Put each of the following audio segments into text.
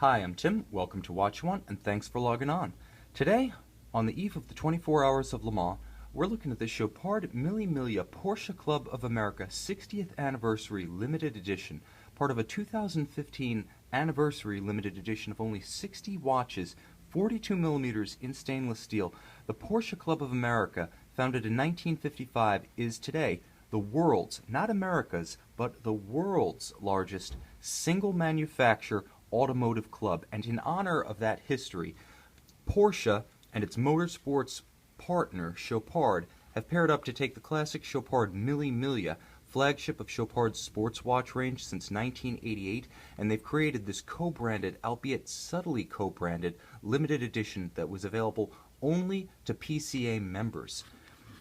Hi, I'm Tim. Welcome to Watch One, and thanks for logging on. Today, on the eve of the 24 Hours of Le Mans, we're looking at the Chopard Mille Miglia Porsche Club of America 60th Anniversary Limited Edition, part of a 2015 Anniversary Limited Edition of only 60 watches, 42 millimeters in stainless steel. The Porsche Club of America, founded in 1955, is today the world's, not America's, but the world's largest single manufacturer automotive club. And in honor of that history, Porsche and its motorsports partner, Chopard, have paired up to take the classic Chopard Mille Miglia, flagship of Chopard's sports watch range since 1988, and they've created this co-branded, albeit subtly co-branded, limited edition that was available only to PCA members.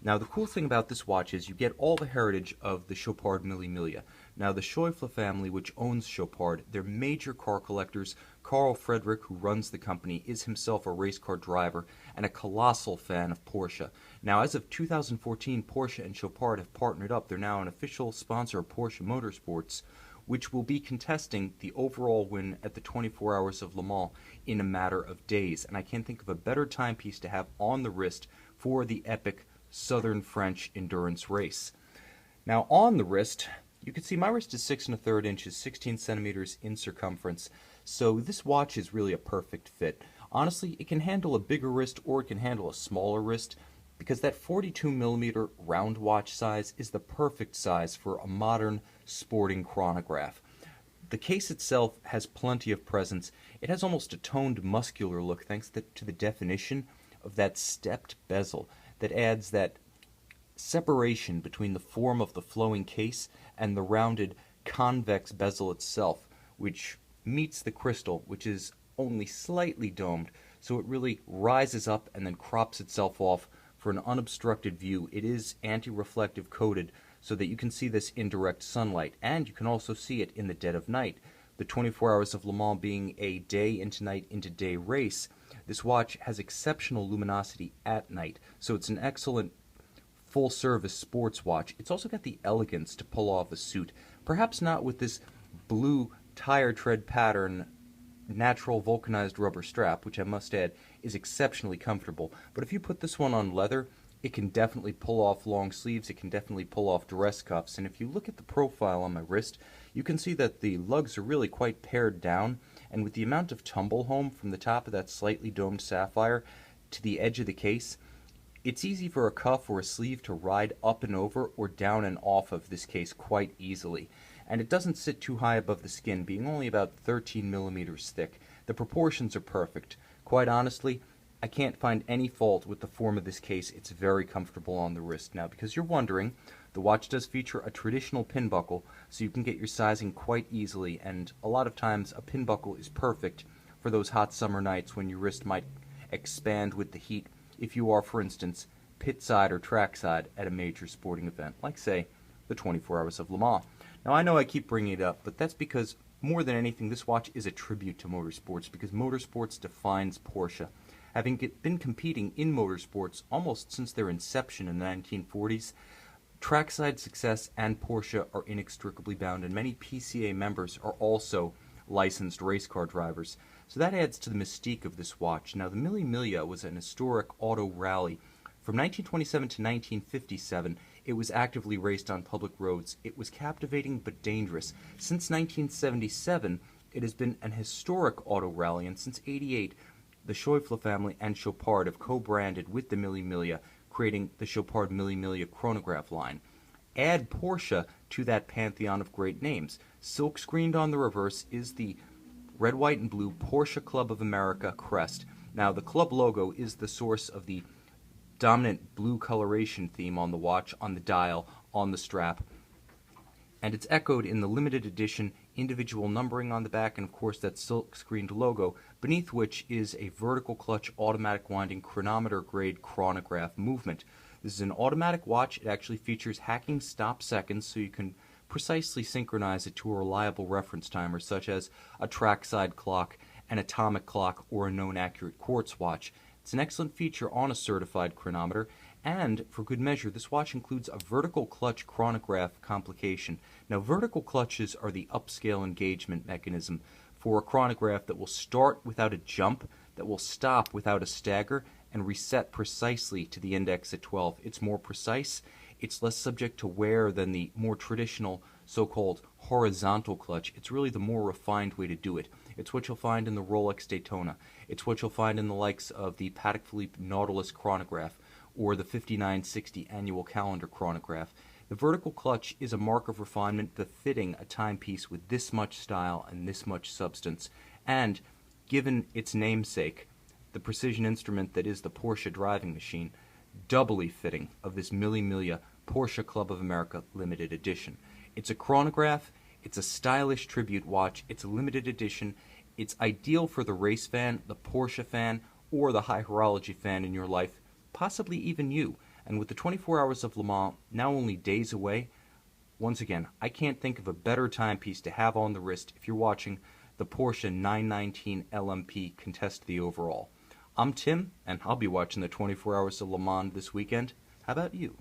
Now, the cool thing about this watch is you get all the heritage of the Chopard Mille Miglia. Now, the Schäuble family, which owns Chopard, they're major car collectors. Carl Friedrich, who runs the company, is himself a race car driver and a colossal fan of Porsche. Now, as of 2014, Porsche and Chopard have partnered up. They're now an official sponsor of Porsche Motorsports, which will be contesting the overall win at the 24 Hours of Le Mans in a matter of days. And I can't think of a better timepiece to have on the wrist for the epic Southern French endurance race. Now, on the wrist, you can see my wrist is 6 1/3 inches, 16 centimeters in circumference, so this watch is really a perfect fit. Honestly, it can handle a bigger wrist or it can handle a smaller wrist, because that 42 millimeter round watch size is the perfect size for a modern sporting chronograph. The case itself has plenty of presence. It has almost a toned muscular look thanks to the definition of that stepped bezel that adds that separation between the form of the flowing case and the rounded convex bezel itself, which meets the crystal, which is only slightly domed, so it really rises up and then crops itself off for an unobstructed view. It is anti-reflective coated so that you can see this in direct sunlight, and you can also see it in the dead of night. The 24 Hours of Le Mans being a day into night into day race, this watch has exceptional luminosity at night, so it's an excellent full-service sports watch. It's also got the elegance to pull off a suit, perhaps not with this blue tire tread pattern natural vulcanized rubber strap, which I must add is exceptionally comfortable, but if you put this one on leather, it can definitely pull off long sleeves, it can definitely pull off dress cuffs, and if you look at the profile on my wrist, you can see that the lugs are really quite pared down, and with the amount of tumble home from the top of that slightly domed sapphire to the edge of the case, it's easy for a cuff or a sleeve to ride up and over or down and off of this case quite easily. And it doesn't sit too high above the skin, being only about 13 millimeters thick. The proportions are perfect. Quite honestly, I can't find any fault with the form of this case. It's very comfortable on the wrist. Now, because you're wondering, the watch does feature a traditional pin buckle, so you can get your sizing quite easily, and a lot of times a pin buckle is perfect for those hot summer nights when your wrist might expand with the heat if you are, for instance, pit side or track side at a major sporting event, like, say, the 24 Hours of Le Mans. Now, I know I keep bringing it up, but that's because, more than anything, this watch is a tribute to motorsports, because motorsports defines Porsche. Having been competing in motorsports almost since their inception in the 1940s, trackside success and Porsche are inextricably bound, and many PCA members are also licensed race car drivers. So that adds to the mystique of this watch. Now, the Mille Miglia was an historic auto rally. From 1927 to 1957, it was actively raced on public roads. It was captivating but dangerous. Since 1977, it has been an historic auto rally, and since '88, the Schäuble family and Chopard have co-branded with the Mille Miglia, creating the Chopard Mille Miglia Chronograph line. Add Porsche to that pantheon of great names. Silkscreened on the reverse is the red, white, and blue Porsche Club of America crest. Now, the club logo is the source of the dominant blue coloration theme on the watch, on the dial, on the strap, and it's echoed in the limited edition individual numbering on the back, and of course that silk-screened logo, beneath which is a vertical clutch automatic winding chronometer grade chronograph movement. This is an automatic watch. It actually features hacking stop seconds, so you can precisely synchronize it to a reliable reference timer, such as a trackside clock, an atomic clock, or a known accurate quartz watch. It's an excellent feature on a certified chronometer, and for good measure, this watch includes a vertical clutch chronograph complication. Now, vertical clutches are the upscale engagement mechanism for a chronograph that will start without a jump, that will stop without a stagger, and reset precisely to the index at 12. It's more precise, it's less subject to wear than the more traditional so-called horizontal clutch. It's really the more refined way to do it. It's what you'll find in the Rolex Daytona. It's what you'll find in the likes of the Patek Philippe Nautilus chronograph or the 5960 annual calendar chronograph. The vertical clutch is a mark of refinement befitting a timepiece with this much style and this much substance, and given its namesake, the precision instrument that is the Porsche driving machine, doubly fitting of this Mille Miglia Porsche Club of America limited edition. It's a chronograph, it's a stylish tribute watch, it's a limited edition, it's ideal for the race fan, the Porsche fan, or the high horology fan in your life, possibly even you. And with the 24 Hours of Le Mans now only days away, once again, I can't think of a better timepiece to have on the wrist if you're watching the Porsche 919 LMP contest the overall. I'm Tim, and I'll be watching the 24 Hours of Le Mans this weekend. How about you?